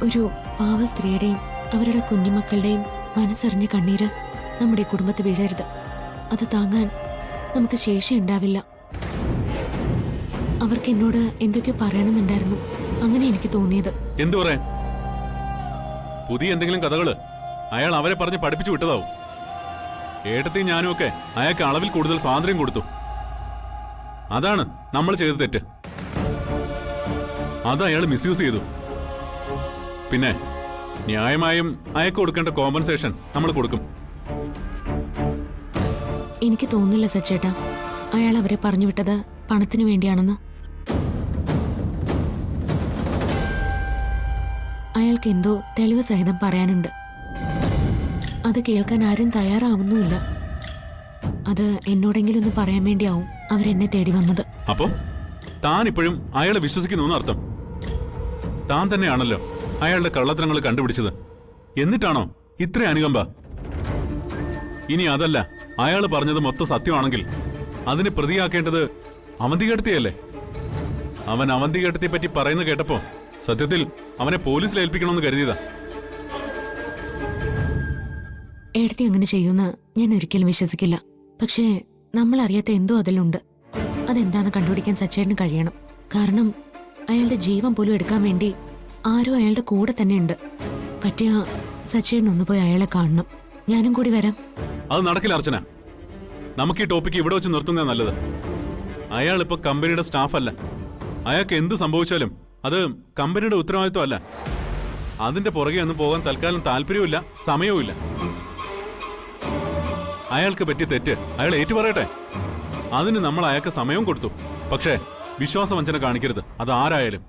ഒരു പാവ സ്ത്രീയുടെയും അവരുടെ കുഞ്ഞുമക്കളുടെയും മനസ്സറിഞ്ഞ കണ്ണീര് നമ്മുടെ കുടുംബത്തിൽ വീഴരുത്. അത് താങ്ങാൻ നമുക്ക് ശേഷിയുണ്ടാവില്ല. അവർക്ക് എന്നോട് എന്തൊക്കെയോ പറയണമെന്നുണ്ടായിരുന്നു. അങ്ങനെ എനിക്ക് തോന്നിയത്. എന്തു പറയാൻ? പുതിയ എന്തെങ്കിലും കഥകള് അയാൾ അവരെ പറഞ്ഞ് പഠിപ്പിച്ചു വിട്ടതാവും. ഏട്ടത്തെയും ഞാനും ഒക്കെ അയാൾക്ക് അളവിൽ കൂടുതൽ സ്വാതന്ത്ര്യം കൊടുത്തു. അതാണ് നമ്മൾ ചെയ്ത തെറ്റ്. അത് അയാൾ മിസ്യൂസ് ചെയ്തു. പിന്നെ ന്യായമായും അയാൾക്ക് കൊടുക്കേണ്ട കോമ്പൻസേഷൻ നമ്മൾ കൊടുക്കും. എനിക്ക് തോന്നുന്നില്ല സച്ചേട്ടാ, അയാൾ അവരെ പറഞ്ഞു വിട്ടത് പണത്തിനു വേണ്ടിയാണെന്ന്. അയാൾക്ക് എന്തോ തെളിവ് സഹിതം പറയാനുണ്ട്. അത് കേൾക്കാൻ ആരും തയ്യാറാവുന്നുമില്ല. അത് എന്നോടെങ്കിലും ഒന്ന് പറയാൻ വേണ്ടിയാവും അവരെന്നെ തേടി വന്നത്. അപ്പോ താൻ ഇപ്പോഴും അയാളെ വിശ്വസിക്കുന്നു അർത്ഥം? താൻ തന്നെയാണല്ലോ അയാളുടെ കള്ളത്തരങ്ങൾ കണ്ടുപിടിച്ചത്. എന്നിട്ടാണോ ഇത്ര അനുകമ്പ? ഇനി അതല്ല, അയാൾ പറഞ്ഞത് മൊത്തം സത്യമാണെങ്കിൽ അതിനെ പ്രതിയാക്കേണ്ടത് അവന്തികേട്ടത്തിയല്ലേ? അവൻ അവന്തികേട്ടത്തെ പറ്റി പറയുന്ന കേട്ടപ്പോ സത്യത്തിൽ അവനെ പോലീസിൽ ഏൽപ്പിക്കണമെന്ന് കരുതിയതാ. ഏടത്തി അങ്ങനെ ചെയ്യുമെന്ന് ഞാൻ ഒരിക്കലും വിശ്വസിക്കില്ല. പക്ഷേ നമ്മൾ അറിയാത്ത എന്തോ അതിലുണ്ട്. അതെന്താന്ന് കണ്ടുപിടിക്കാൻ സച്ചേട്ടന് കഴിയണം. കാരണം അയാളുടെ ജീവൻ പോലും എടുക്കാൻ വേണ്ടി ആരോ അയാളുടെ കൂടെ തന്നെ ഉണ്ട്. പറ്റിയ സച്ചേട്ടൻ ഒന്ന് പോയി അയാളെ കാണണം. ഞാനും കൂടി വരാം. അത് നടക്കില്ല അർച്ചന. നമുക്ക് ഈ ടോപ്പിക്ക് ഇവിടെ വെച്ച് നിർത്തുന്നതാണ് നല്ലത്. അയാൾ ഇപ്പൊ കമ്പനിയുടെ സ്റ്റാഫ് അല്ല. അയാൾക്ക് എന്ത് സംഭവിച്ചാലും അത് കമ്പനിയുടെ ഉത്തരവാദിത്വമല്ല. അതിന്റെ പുറകെ ഒന്നും പോകാൻ തൽക്കാലം താല്പര്യവുമില്ല, സമയവുമില്ല. അയാൾക്ക് പറ്റിയ തെറ്റ് അയാൾ ഏറ്റുപറയട്ടെ. അതിന് നമ്മൾ അയാൾക്ക് സമയവും കൊടുത്തു. പക്ഷേ വിശ്വാസവഞ്ചന കാണിക്കരുത്, അത് ആരായാലും.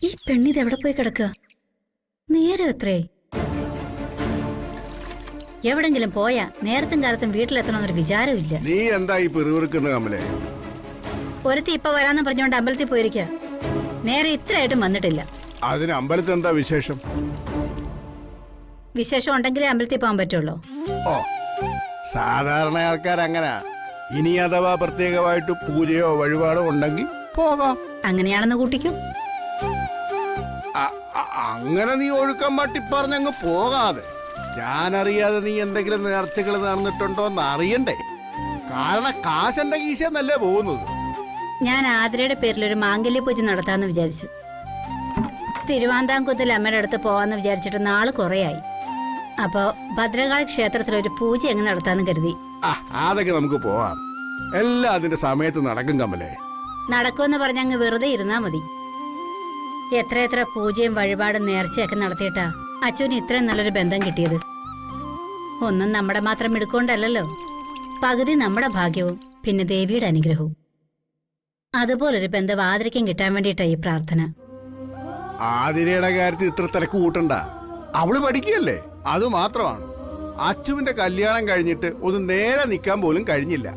ഈ പെണ്ണിത് എവിടെ പോയി കിടക്കുക? നേരെ എത്രേ? എവിടെങ്കിലും പോയാ നേരത്തും കാലത്തും വീട്ടിലെത്തണമെന്നൊരു വിചാരമില്ല. നീ എന്താ ഈ പിറുപിറുക്കുന്നത് കമലേ? ഒരുത്തി ഇപ്പൊ വരാന്ന് പറഞ്ഞോണ്ട് അമ്പലത്തിൽ പോയിരിക്കുക. നേരെ ഇത്രയായിട്ടും വന്നിട്ടില്ല. അതിന് അമ്പലത്തിൽ എന്താ വിശേഷം? വിശേഷം ഉണ്ടെങ്കിലേ അമ്പലത്തിൽ പോകാൻ പറ്റുള്ളൂ. ഓ, സാധാരണ ആൾക്കാർ അങ്ങനെ. ഇനി അഥവാ പ്രത്യേകമായിട്ട് പൂജയോ വഴിപാടോ ഉണ്ടെങ്കിൽ പോകാം. അങ്ങനെയാണെന്ന് കൂട്ടിക്കും. അങ്ങനെ നീ ഒഴുക്കം മാറ്റി പറഞ്ഞങ്ങ് പോകാതെ. ഞാനറിയാതെ നീ എന്തെങ്കിലും നേർച്ചകൾ നടന്നിട്ടുണ്ടോ എന്ന് അറിയണ്ടേ? കാരണം കാശന്റെ കീശന്നല്ലേ പോകുന്നത്. ഞാൻ ആതിരയുടെ പേരിൽ ഒരു മാംഗല്യ പൂജ നടത്താന്ന് വിചാരിച്ചു. തിരുവാന്താംകുത്തിൽ അമ്മയുടെ അടുത്ത് പോവാന്ന് വിചാരിച്ചിട്ട് നാള് കുറയായി. അപ്പോ ഭദ്രകാളി ക്ഷേത്രത്തിൽ ഒരു പൂജ എങ്ങനെ നടത്താന്ന് കരുതി. അതൊക്കെ നമുക്ക് പോവാം. എല്ലാം അതിന്റെ സമയത്ത് നടക്കും കമലേ. നടക്കുമെന്ന് പറഞ്ഞങ്ങ് വെറുതെ ഇരുന്നാ മതി. എത്രയെത്ര പൂജയും വഴിപാടും നേർച്ചയൊക്കെ നടത്തിയിട്ടാ അച്ഛന് ഇത്രയും നല്ലൊരു ബന്ധം കിട്ടിയത്. ഒന്നും നമ്മുടെ മാത്രം എടുക്കൊണ്ടല്ലോ, പകുതി നമ്മുടെ ഭാഗ്യവും പിന്നെ ദേവിയുടെ അനുഗ്രഹവും. അതുപോലൊരു ബന്ധം ആദരിക്കാൻ കിട്ടാൻ വേണ്ടിയിട്ടാ ഈ പ്രാർത്ഥന. ആതിരയുടെ കാര്യത്തിൽ ഇത്ര തിരക്ക് കൂട്ടണ്ട. അവള് പഠിക്കുകയല്ലേ, അത് മാത്രമാണ്. അച്ചുവിന്റെ കല്യാണം കഴിഞ്ഞിട്ട് ഒന്ന് നേരെ നിൽക്കാൻ പോലും കഴിഞ്ഞില്ല.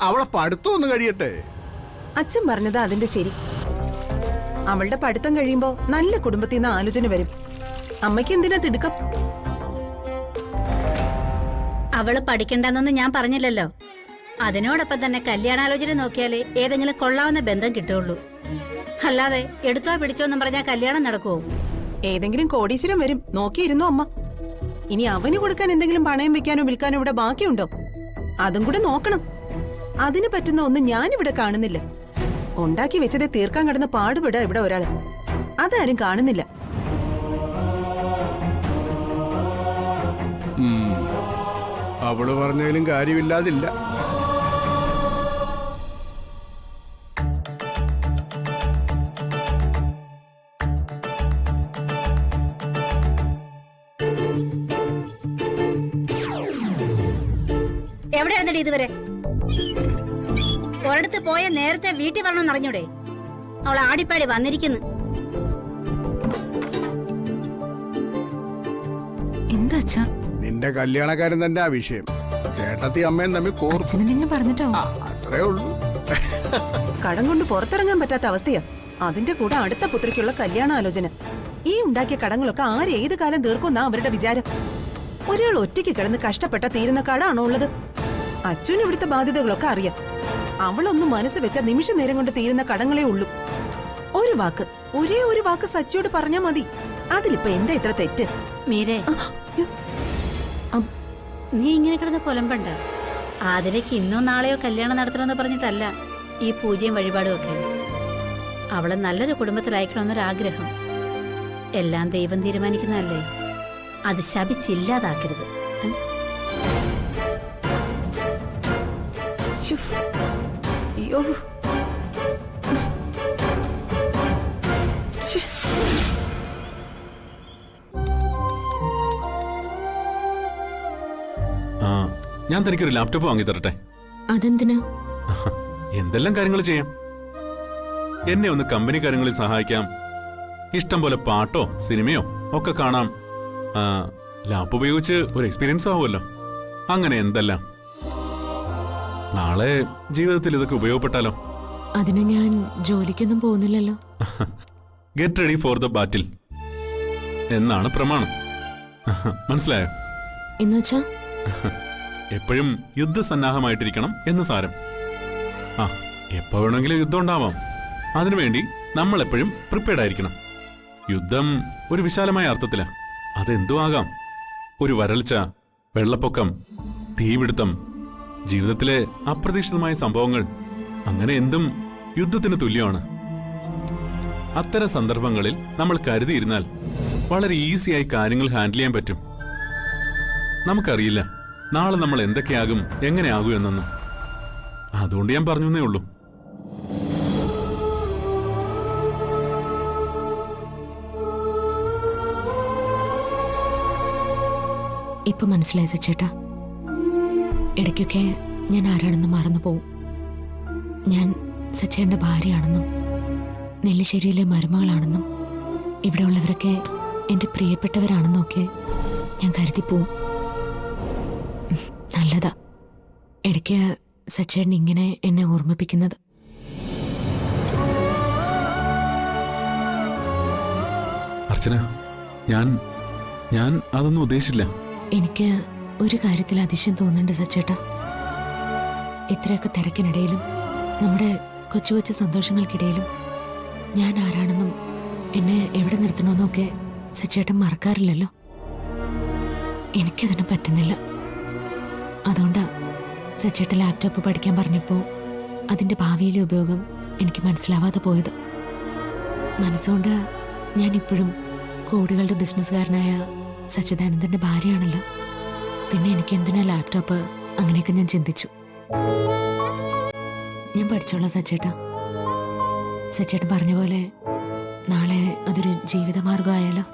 അവളെ പഠിത്തം ഒന്ന് കഴിയട്ടെ. അച്ഛൻ പറഞ്ഞത് അതിന്റെ ശരി. അവളുടെ പഠിത്തം കഴിയുമ്പോ നല്ല കുടുംബത്തിൽ നിന്ന് ആലോചന വരും. അമ്മയ്ക്ക് എന്തിനാ തിടുക്കം? അവള് പഠിക്കണ്ടെന്നൊന്നും ഞാൻ പറഞ്ഞില്ലല്ലോ. അതിനോടൊപ്പം തന്നെ കല്യാണാലോചന നോക്കിയാലേ ഏതെങ്കിലും കൊള്ളാവുന്ന ബന്ധം കിട്ടുള്ളൂ. അല്ലാതെ എടുത്തോ പിടിച്ചോ എന്നും പറഞ്ഞാൽ കല്യാണം നടക്കുവോ? ഏതെങ്കിലും കോടീശ്വരം വരും, നോക്കിയിരുന്നു അമ്മ. ഇനി അവന് കൊടുക്കാൻ എന്തെങ്കിലും പണയം വെക്കാനോ വിൽക്കാനോ ഇവിടെ ബാക്കിയുണ്ടോ? അതും കൂടെ നോക്കണം. അതിന് പറ്റുന്ന ഒന്നും ഞാനിവിടെ കാണുന്നില്ല. ഉണ്ടാക്കി വെച്ചതേ തീർക്കാൻ കിടന്ന് പാടുപെടാ ഇവിടെ ഒരാള്. അതാരും കാണുന്നില്ല. അവള് പറഞ്ഞതിലും കാര്യമില്ലാതില്ല. എവിടെയായിരുന്നടി ഇതുവരെ? ഒരിടത്ത് പോയ നേരത്തെ വീട്ടിൽ വരണമെന്ന് അറിഞ്ഞൂടെ? അവൾ ആടിപ്പാടി വന്നിരിക്കുന്നു. എന്താ അച്ഛാ? നിന്റെ കല്യാണക്കാരൻ തന്നെ ആ വിഷയം. ചേട്ടത്തി അമ്മയും തമ്മിൽ കോർച്ചു. അച്ഛനെന്തെങ്കിലും പറഞ്ഞിട്ടോ? അത്രേ ഉള്ളൂ. കടം കൊണ്ട് പുറത്തിറങ്ങാൻ പറ്റാത്ത അവസ്ഥയാ. അതിന്റെ കൂടെ അടുത്ത പുത്രിക്കുള്ള കല്യാണാലോചന. ഈ ഉണ്ടാക്കിയ കടങ്ങളൊക്കെ ആര് ഏത് കാലം തീർക്കുമെന്നാ അവരുടെ വിചാരം. ഒരാൾ ഒറ്റയ്ക്ക് കിടന്ന് കഷ്ടപ്പെട്ട തീരുന്ന കടാണോ ഉള്ളത്? അച്ഛനും ഇവിടുത്തെ ബാധ്യതകളൊക്കെ അറിയാം. അവളൊന്നും മനസ്സ് വെച്ച നിമിഷ നേരം കൊണ്ട് തീരുന്ന കടങ്ങളേ ഉള്ളൂ. ഒരു വാക്ക്, ഒരേ ഒരു വാക്ക് സച്ചിയോട് പറഞ്ഞാ മതി. അതിലിപ്പോ എന്താ ഇത്ര തെറ്റ്? മീരെ, നീ ഇങ്ങനെ കിടന്ന് പുലമ്പണ്ട. ആതിരയ്ക്ക് ഇന്നോ നാളെയോ കല്യാണം നടത്തണമെന്ന് പറഞ്ഞിട്ടല്ല ഈ പൂജയും വഴിപാടും ഒക്കെ. അവള് നല്ലൊരു കുടുംബത്തിലയക്കണമെന്നൊരാഗ്രഹം. എല്ലാം ദൈവം തീരുമാനിക്കുന്നതല്ലേ. അത് ശപിച്ചില്ലാതാക്കരുത്. ശ്ശോ. അയ്യോ. ശ്ശേ. ഞാൻ തനിക്കൊരു ലാപ്ടോപ്പ് വാങ്ങി തരട്ടെ? അതെന്തിനാ? എന്തെല്ലാം കാര്യങ്ങൾ ചെയ്യാം. എന്നെ ഒന്ന് കമ്പനി കാര്യങ്ങളിൽ സഹായിക്കാം. ഇഷ്ടം പോലെ പാട്ടോ സിനിമയോ ഒക്കെ കാണാം. ലാപ്പ് ഉപയോഗിച്ച് ഒരു എക്സ്പീരിയൻസ് ആവുമല്ലോ. അങ്ങനെ എന്തെല്ലാം. നാളെ ജീവിതത്തിൽ ഇതൊക്കെ ഉപയോഗപ്പെട്ടാലോ? അതിന് ഞാൻ ജോലിക്കൊന്നും പോകുന്നില്ലല്ലോ. Get ready for the battle എന്നാണ് പ്രമാണം. മനസ്സിലായോ? എന്നുവെച്ചാ എപ്പോഴും യുദ്ധസന്നാഹമായിട്ടിരിക്കണം എന്ന് സാരം. എപ്പോ വേണമെങ്കിലും യുദ്ധം ഉണ്ടാവാം. അതിനുവേണ്ടി നമ്മൾ എപ്പോഴും പ്രിപ്പയർഡ് ആയിരിക്കണം. യുദ്ധം ഒരു വിശാലമായ അർത്ഥത്തിലാ. അതെന്തു ആകാം. ഒരു വരൾച്ച, വെള്ളപ്പൊക്കം, തീപിടുത്തം, ജീവിതത്തിലെ അപ്രതീക്ഷിതമായ സംഭവങ്ങൾ, അങ്ങനെ എന്തും യുദ്ധത്തിന് തുല്യമാണ്. അത്തരം സന്ദർഭങ്ങളിൽ നമ്മൾ കരുതിയിരുന്നാൽ വളരെ ഈസിയായി കാര്യങ്ങൾ ഹാൻഡിൽ ചെയ്യാൻ പറ്റും. നമുക്കറിയില്ല നാളെ നമ്മൾ എന്തൊക്കെയാകും, എങ്ങനെയാകും എന്നൊന്നും. അതുകൊണ്ട് ഞാൻ പറഞ്ഞേ ഉള്ളൂ. ഇപ്പൊ മനസ്സിലായി സച്ചേട്ടാ. ഇടയ്ക്കൊക്കെ ഞാൻ ആരാണെന്ന് മറന്നു പോവും. ഞാൻ സച്ചേന്റെ ഭാര്യയാണെന്നും നെല്ലിശ്ശേരിയിലെ മരുമകളാണെന്നും ഇവിടെ ഉള്ളവരൊക്കെ എൻ്റെ പ്രിയപ്പെട്ടവരാണെന്നും ഒക്കെ ഞാൻ കരുതിപ്പോവും. നല്ലതാ ഇടയ്ക്ക് സച്ചേട്ടൻ ഇങ്ങനെ എന്നെ ഓർമ്മിപ്പിക്കുന്നത്. അർച്ചന, ഞാൻ അതൊന്നും ഉദ്ദേശിച്ചില്ല. എനിക്ക് ഒരു കാര്യത്തിൽ അതിശയം തോന്നുന്നുണ്ട് സച്ചേട്ടാ. ഇത്രയൊക്കെ തിരക്കിനിടയിലും നമ്മുടെ കൊച്ചു കൊച്ചു സന്തോഷങ്ങൾക്കിടയിലും ഞാൻ ആരാണെന്നും എന്നെ എവിടെ നിർത്തണമെന്നും ഒക്കെ സച്ചേട്ടൻ മറക്കാറില്ലല്ലോ. എനിക്കതിന് പറ്റുന്നില്ല. അതുകൊണ്ടാ സച്ചേട്ടൻ ലാപ്ടോപ്പ് പഠിക്കാൻ പറഞ്ഞപ്പോൾ അതിൻ്റെ ഭാവിയിലെ ഉപയോഗം എനിക്ക് മനസ്സിലാവാതെ പോയത്. മനസ്സുകൊണ്ട് ഞാനിപ്പോഴും കോടികളുടെ ബിസിനസ്സുകാരനായ സച്ചിദാനന്ദന്റെ ഭാര്യയാണല്ലോ. പിന്നെ എനിക്ക് എന്തിനാ ലാപ്ടോപ്പ്? അങ്ങനെയൊക്കെ ഞാൻ ചിന്തിച്ചു. ഞാൻ പഠിച്ചോളാം സച്ചേട്ടാ. സച്ചേട്ടൻ പറഞ്ഞ പോലെ നാളെ അതൊരു ജീവിതമാർഗമായാലോ.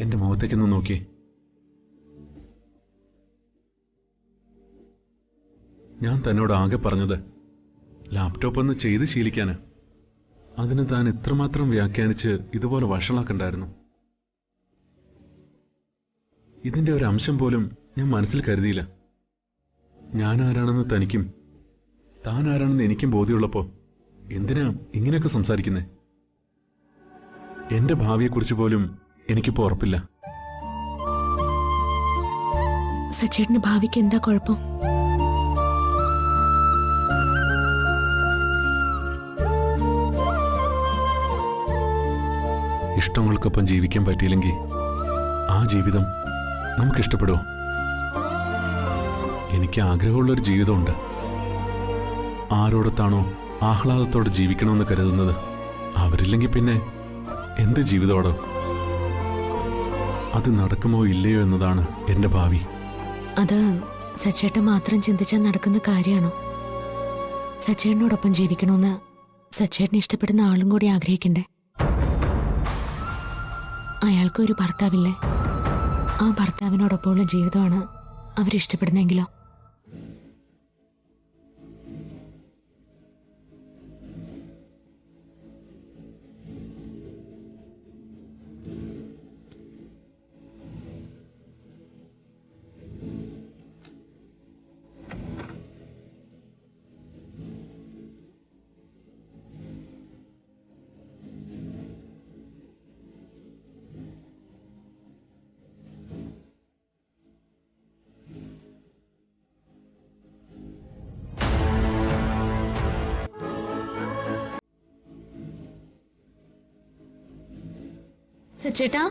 എന്റെ മുഖത്തേക്കൊന്ന് നോക്കി. ഞാൻ തന്നോട് ആകെ പറഞ്ഞത് ലാപ്ടോപ്പ് ഒന്ന് ചെയ്ത് ശീലിക്കാന്. അതിന് താൻ ഇത്രമാത്രം വ്യാഖ്യാനിച്ച് ഇതുപോലെ വഷളാക്കണ്ടായിരുന്നു. ഇതിന്റെ ഒരു അംശം പോലും ഞാൻ മനസ്സിൽ കരുതിയില്ല. ഞാൻ ആരാണെന്ന് തനിക്കും താൻ ആരാണെന്ന് എനിക്കും ബോധ്യമുള്ളപ്പോ എന്തിനാ ഇങ്ങനെയൊക്കെ സംസാരിക്കുന്നേ? എന്റെ ഭാവിയെക്കുറിച്ച് പോലും എനിക്കിപ്പോ ഉറപ്പില്ല. സച്ചേട്ടന്റെ ഭാവിക്ക് എന്താ കുഴപ്പം? ഇഷ്ടങ്ങൾക്കൊപ്പം ജീവിക്കാൻ പറ്റിയില്ലെങ്കിൽ ആ ജീവിതം നമുക്കിഷ്ടപ്പെടുമോ? എനിക്ക് ആഗ്രഹമുള്ളൊരു ജീവിതമുണ്ട്. ആരോടത്താണോ ആഹ്ലാദത്തോടെ ജീവിക്കണമെന്ന് കരുതുന്നത് അവരില്ലെങ്കിൽ പിന്നെ എന്ത് ജീവിതമാണോ? അത് നടക്കുമോ ഇല്ലയോ എന്നതാണ് എന്റെ ഭാവി. അത് സച്ചേട്ടൻ മാത്രം ചിന്തിച്ചാൽ നടക്കുന്ന കാര്യമാണോ? സച്ചേട്ടനോടൊപ്പം ജീവിക്കണമെന്ന് സച്ചേട്ടനെ ഇഷ്ടപ്പെടുന്ന ആളും കൂടി ആഗ്രഹിക്കണ്ടേ? അയാൾക്കൊരു ഭർത്താവില്ലേ? ആ ഭർത്താവിനോടൊപ്പമുള്ള ജീവിതമാണ് അവരിഷ്ടപ്പെടുന്നെങ്കിലോ? സച്ചേട്ടാ,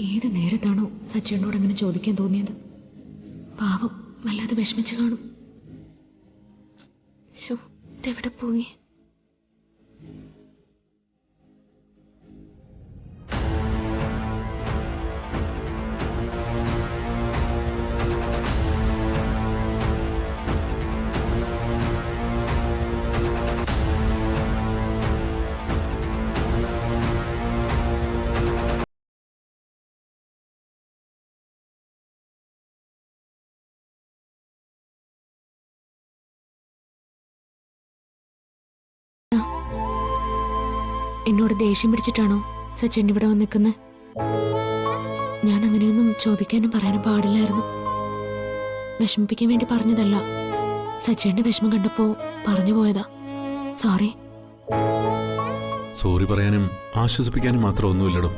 ഏത് നേരത്താണോ സച്ചേട്ടനോട് അങ്ങനെ ചോദിക്കാൻ തോന്നിയത്? പാവം വല്ലാതെ വിഷമിച്ചു കാണും. ശോ, ഇതെവിടെ പോയി? എന്നോട് ദേഷ്യം പിടിച്ചിട്ടാണോ സച്ചിൻ ഇവിടെ വന്ന് നിൽക്കുന്നത്? ഞാൻ അങ്ങനെയൊന്നും ചോദിക്കാനും പറയാനും പാടില്ലായിരുന്നു. വിഷമിപ്പിക്കാൻ വേണ്ടി പറഞ്ഞതല്ല. സച്ചിന്റെ വിഷമം കണ്ടപ്പോ പറഞ്ഞു പോയതാ. സോറി. സോറി പറയാനും ആശ്വസിപ്പിക്കാനും മാത്രം ഒന്നുമില്ലടോ.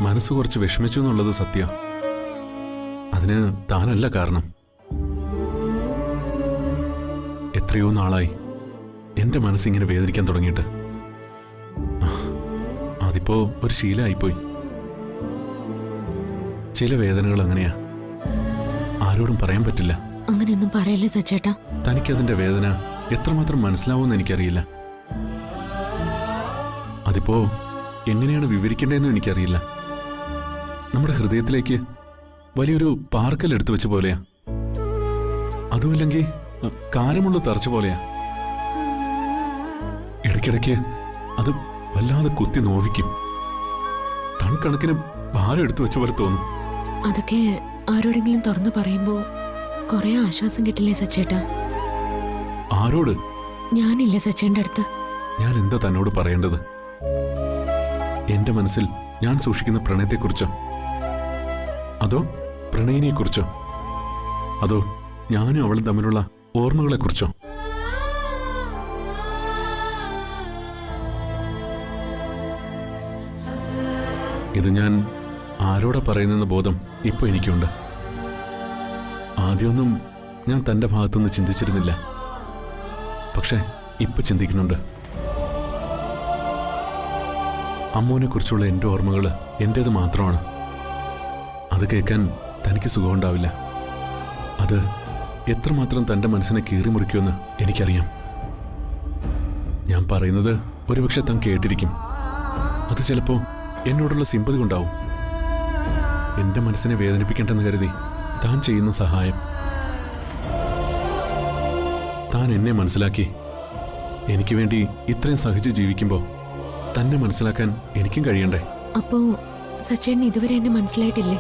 മനസ്സ് കുറച്ച് വിഷമിച്ചു എന്നുള്ളത് സത്യം. അതിന് താനല്ല കാരണം. എത്രയോ നാളായി എന്റെ മനസ്സിങ്ങനെ വേദനിക്കാൻ തുടങ്ങിയിട്ട്. അതിപ്പോ ഒരു ശീലമായിപ്പോയി. ചില വേദനകൾ അങ്ങനെയാ, ആരോടും പറയാൻ പറ്റില്ല. അങ്ങനെയൊന്നും പറയല്ലേ സച്ചേട്ടാ. തനിക്കതിന്റെ വേദന എത്രമാത്രം മനസ്സിലാവുമെന്ന് എനിക്കറിയില്ല. അതിപ്പോ എങ്ങനെയാണ് വിവരിക്കേണ്ടതെന്നും എനിക്കറിയില്ല. നമ്മുടെ ഹൃദയത്തിലേക്ക് വലിയൊരു പാർക്കൽ എടുത്തു വെച്ച പോലെയാ. അതുമില്ലെങ്കിൽ കാരമുള്ള തറച്ച പോലെയാ. ഇടയ്ക്കിടയ്ക്ക് അത് വല്ലാതെ കുത്തി നോവിക്കും. ടൺ കണക്കിന് ഭാരം എടുത്തു വെച്ച പോലെ തോന്നും. അതൊക്കെ ആരോടെങ്കിലും തുറന്നു പറയുമ്പോ കൊറേ ആശ്വാസം കിട്ടില്ലേ സച്ചേട്ടാ? ആരോട്? ഞാനില്ല സച്ചേന്റെ അടുത്ത്. ഞാൻ എന്താ തന്നോട് പറയേണ്ടത്? എന്റെ മനസ്സിൽ ഞാൻ സൂക്ഷിക്കുന്ന പ്രണയത്തെക്കുറിച്ചോ, അതോ പ്രണയിനെക്കുറിച്ചോ, അതോ ഞാനും അവളും തമ്മിലുള്ള ഓർമ്മകളെക്കുറിച്ചോ? ഇത് ഞാൻ ആരോടാ പറയുന്നെന്ന ബോധം ഇപ്പൊ എനിക്കുണ്ട്. ആദ്യമൊന്നും ഞാൻ തന്റെ ഭാഗത്തുനിന്ന് ചിന്തിച്ചിരുന്നില്ല. പക്ഷെ ഇപ്പൊ ചിന്തിക്കുന്നുണ്ട്. അമ്മൂനെ കുറിച്ചുള്ള എന്റെ ഓർമ്മകൾ എന്റേത് മാത്രമാണ്. അത് കേൾക്കാൻ തനിക്ക് സുഖമുണ്ടാവില്ല. അത് എത്രമാത്രം തന്റെ മനസ്സിനെ കീറിമുറിക്കുമെന്ന് എനിക്കറിയാം. ഞാൻ പറയുന്നത് ഒരുപക്ഷെ താൻ കേട്ടിരിക്കും. അത് ചിലപ്പോ എന്നോടുള്ള സിമ്പതി കൊണ്ടാവും. എന്റെ മനസ്സിനെ വേദനിപ്പിക്കണ്ടെന്ന് കരുതി താൻ ചെയ്യുന്ന സഹായം. താൻ എന്നെ മനസ്സിലാക്കി എനിക്ക് വേണ്ടി ഇത്രയും സഹിച്ച് ജീവിക്കുമ്പോൾ തന്നെ മനസ്സിലാക്കാൻ എനിക്കും കഴിയണ്ടേ? അപ്പോ സച്ചേട്ടൻ ഇതുവരെ എന്നെ മനസ്സിലായിട്ടില്ലേ?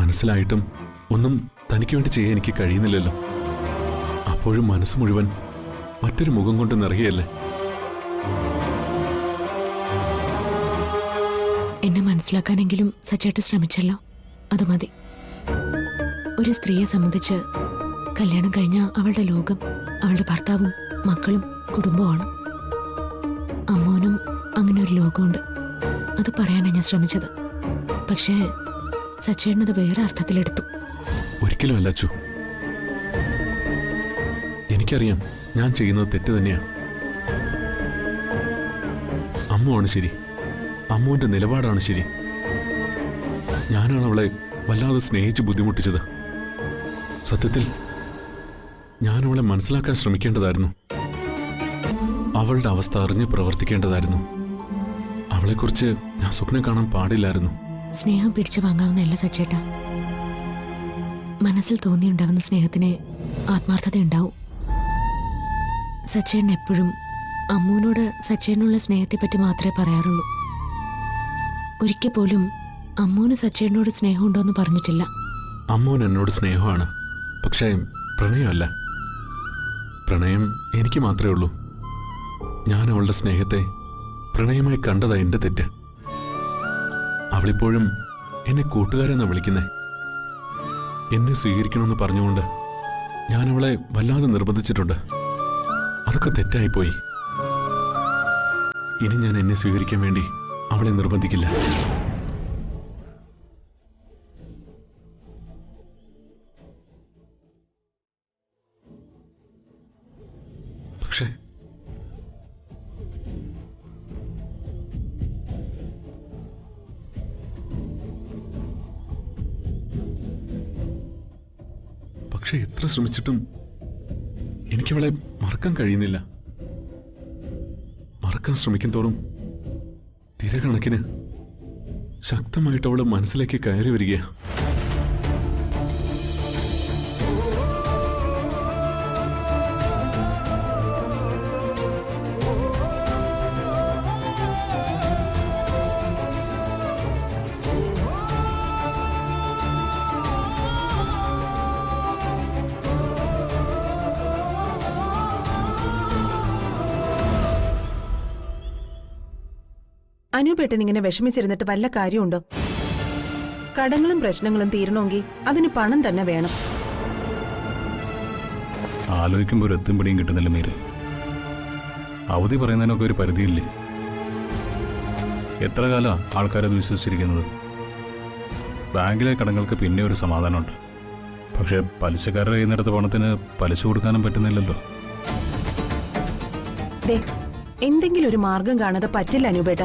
മനസ്സിലായിട്ടും ഒന്നും തനിക്ക് വേണ്ടി ചെയ്യാൻ എനിക്ക് കഴിയുന്നില്ലല്ലോ. അപ്പോഴും മനസ്സ് മുഴുവൻ മറ്റൊരു മുഖം കൊണ്ട് നിറയുകയല്ലേ. എന്നെ മനസ്സിലാക്കാനെങ്കിലും സച്ചേട്ടൻ ശ്രമിച്ചല്ലോ, അത് മതി. ഒരു സ്ത്രീയെ സംബന്ധിച്ച് കല്യാണം കഴിഞ്ഞ അവളുടെ ലോകം അവളുടെ ഭർത്താവും മക്കളും കുടുംബവുമാണ്. അമ്മോനും അങ്ങനെ ഒരു ലോകമുണ്ട്. അത് പറയാനാണ് ഞാൻ ശ്രമിച്ചത്. പക്ഷേ സച്ചേട്ടനത് വേറെ അർത്ഥത്തിലെടുത്തു. ഒരിക്കലും അല്ല അച്ചു. എനിക്കറിയാം ഞാൻ ചെയ്യുന്നത് തെറ്റ് തന്നെയാണ്. അമ്മുവാണ് ശരി, അമ്മുവിന്റെ നിലപാടാണ് ശരി. ഞാനാണ് അവളെ വല്ലാതെ സ്നേഹിച്ച് ബുദ്ധിമുട്ടിച്ചത്. സത്യത്തിൽ ഞാൻ അവളെ മനസ്സിലാക്കാൻ ശ്രമിക്കേണ്ടതായിരുന്നു. അവളുടെ അവസ്ഥ അറിഞ്ഞ് പ്രവർത്തിക്കേണ്ടതായിരുന്നു. അവളെക്കുറിച്ച് ഞാൻ സ്വപ്നം കാണാൻ പാടില്ലായിരുന്നു. സ്നേഹം പിടിച്ചു വാങ്ങാവുന്നതല്ല സച്ചേട്ടാ. മനസ്സിൽ തോന്നിയുണ്ടാവുന്ന സ്നേഹത്തിന് ആത്മാർത്ഥത ഉണ്ടാവും. സച്ചേട്ടൻ എപ്പോഴും അമ്മൂനോട് സച്ചേട്ടനുള്ള സ്നേഹത്തെപ്പറ്റി മാത്രമേ പറയാറുള്ളൂ. ഒരിക്കൽ പോലും അമ്മൂന് സച്ചേട്ടനോട് സ്നേഹമുണ്ടോയെന്ന് പറഞ്ഞിട്ടില്ല. അമ്മൂൻ എന്നോട് സ്നേഹമാണ്, പക്ഷേ പ്രണയമല്ല. പ്രണയം എനിക്ക് മാത്രമേ ഉള്ളൂ. ഞാൻ അവളുടെ സ്നേഹത്തെ പ്രണയമായി കണ്ടതാ എന്റെ തെറ്റ്. അവളിപ്പോഴും എന്നെ കൂട്ടുകാരെന്നാ വിളിക്കുന്നേ. എന്നെ സ്വീകരിക്കണമെന്ന് പറഞ്ഞുകൊണ്ട് ഞാൻ അവളെ വല്ലാതെ നിർബന്ധിച്ചിട്ടുണ്ട്. അതൊക്കെ തെറ്റായിപ്പോയി. ഇനി ഞാൻ എന്നെ സ്വീകരിക്കാൻ വേണ്ടി അവളെ നിർബന്ധിക്കില്ല. പക്ഷേ എത്ര ശ്രമിച്ചിട്ടും എനിക്കവളെ മറക്കാൻ കഴിയുന്നില്ല. മറക്കാൻ ശ്രമിക്കും തോറും തിരകണക്കിന് ശക്തമായിട്ട് അവള് മനസ്സിലേക്ക് കയറി വരികയാണ്. അനൂപേട്ടൻ ഇങ്ങനെ വിഷമിച്ചിരുന്നിട്ട് വല്ല കാര്യമുണ്ടോ? കടങ്ങളും പ്രശ്നങ്ങളും തീരണമെങ്കിൽ അതിന് പണം തന്നെ വേണം. ആലോചിക്കുമ്പോൾ ഒരു എത്തും പിടിയും കിട്ടുന്നില്ല മീര്. അവധി പറയുന്നതിനൊക്കെ ഒരു പരിധിയില്ലേ? എത്ര കാലം ആൾക്കാരത് വിശ്വസിച്ചിരിക്കുന്നത്? ബാങ്കിലെ കടങ്ങൾക്ക് പിന്നെ ഒരു സമാധാനമുണ്ട്. പക്ഷെ പലിശക്കാരുടെ കയ്യിൽ നിന്നെടുത്ത പണത്തിന് പലിശ കൊടുക്കാനും പറ്റുന്നില്ലല്ലോ. എന്തെങ്കിലും ഒരു മാർഗം കാണാതെ പറ്റില്ല അനൂപേട്ട.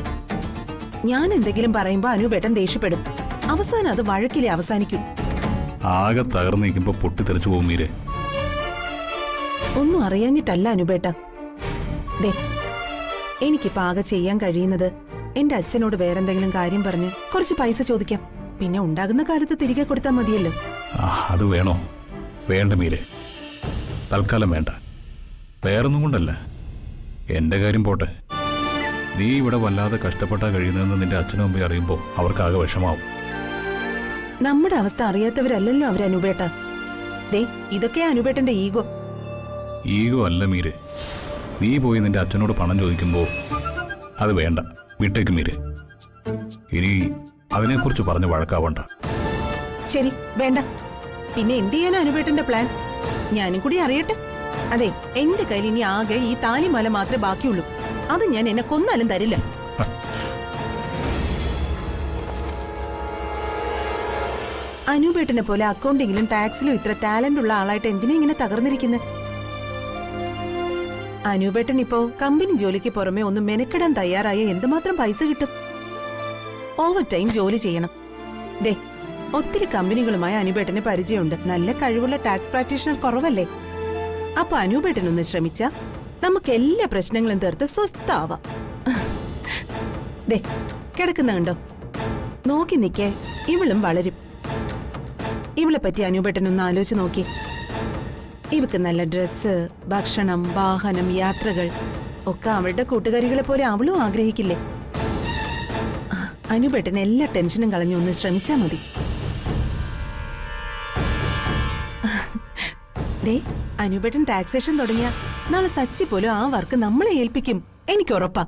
ഞാൻ എന്തെങ്കിലും പറയുമ്പോ അനൂപേട്ടൻ ദേഷ്യപ്പെടും. അവസാനം അത് വഴക്കിലെ അവസാനിക്കും. ആകെ തകർന്നു നിൽക്കുമ്പോ പൊട്ടിത്തെറിച്ചു പോകും മീരെ. ഒന്നും അറിയാഞ്ഞിട്ടല്ല അനൂപേട്ട. എനിക്കിപ്പോ ആകെ ചെയ്യാൻ കഴിയുന്നത് എന്റെ അച്ഛനോട് വേറെന്തെങ്കിലും കാര്യം പറഞ്ഞ് കുറച്ച് പൈസ ചോദിക്കാം. പിന്നെ ഉണ്ടാകുന്ന കാലത്ത് തിരികെ കൊടുത്താൽ മതിയല്ലോ. അത് വേണോ? വേണ്ട മീരെ, തൽക്കാലം വേണ്ട. വേറൊന്നും കൊണ്ടല്ല, എന്റെ കാര്യം പോട്ടെ. നീ ഇവിടെ വല്ലാതെ കഷ്ടപ്പെട്ടാ കഴിയുന്നതെന്ന് നിന്റെ അച്ഛനും അമ്മയും അറിയുമ്പോൾ അവർക്കാകെ വിഷമാവും. നമ്മുടെ അവസ്ഥ അറിയാത്തവരല്ലല്ലോ അവരനുപേട്ട. ഇതൊക്കെ അനുപേട്ടന്റെ ഈഗോ. ഈഗോ അല്ല മീരെ. നീ പോയി നിന്റെ അച്ഛനോട് പണം ചോദിക്കുമ്പോൾ അത് വേണ്ട, വിട്ടേക്ക് മീരെ. ഇനി അതിനെക്കുറിച്ച് പറഞ്ഞ് വഴക്കാവണ്ട. ശരി, വേണ്ട. പിന്നെ എന്ത് ചെയ്യാനാ അനുപേട്ടന്റെ പ്ലാൻ? ഞാനും കൂടി അറിയട്ടെ. അതെ, എന്റെ കയ്യിൽ ഇനി ആകെ ഈ താലിമാല മാത്രമേ ബാക്കിയുള്ളൂ. അത് ഞാൻ എന്നെ കൊന്നാലും തരില്ല. അനുപേട്ടനെ പോലെ അക്കൗണ്ടിങ്ങിലും ടാക്സിലും ഇത്ര ടാലന്റ് ഉള്ള ആളായിട്ട് എന്തിനാ ഇങ്ങനെ തകർന്നിരിക്കുന്നത്? അനുപേട്ടൻ ഇപ്പോ കമ്പനി ജോലിക്ക് പുറമെ ഒന്ന് മെനക്കെടാൻ തയ്യാറായ എന്തുമാത്രം പൈസ കിട്ടും? ഓവർ ടൈം ജോലി ചെയ്യണം. ഒത്തിരി കമ്പനികളുമായി അനുപേട്ടന് പരിചയമുണ്ട്. നല്ല കഴിവുള്ള ടാക്സ് പ്രാക്ടീഷണർ കുറവല്ലേ? അപ്പൊ അനുപേട്ടനൊന്ന് ശ്രമിച്ച നമുക്ക് എല്ലാ പ്രശ്നങ്ങളും തീർത്ത് സ്വസ്ഥാവാം. കിടക്കുന്ന കണ്ടോ? നോക്കി നിക്കേ, ഇവളും വളരും. ഇവളെ പറ്റി അനുപേട്ടനൊന്ന് ആലോചിച്ച് നോക്കി. ഇവക്ക് നല്ല ഡ്രസ്സ്, ഭക്ഷണം, വാഹനം, യാത്രകൾ ഒക്കെ അവളുടെ കൂട്ടുകാരികളെ പോലെ അവളും ആഗ്രഹിക്കില്ലേ? അനുപേട്ടൻ എല്ലാ ടെൻഷനും കളഞ്ഞു ഒന്ന് ശ്രമിച്ചാ മതി. അനുപേട്ടൻ ടാക്സേഷൻ തുടങ്ങിയ നാളെ സച്ചി പോലും ആ വർക്ക് നമ്മളെ ഏൽപ്പിക്കും. എനിക്ക് ഉറപ്പാ.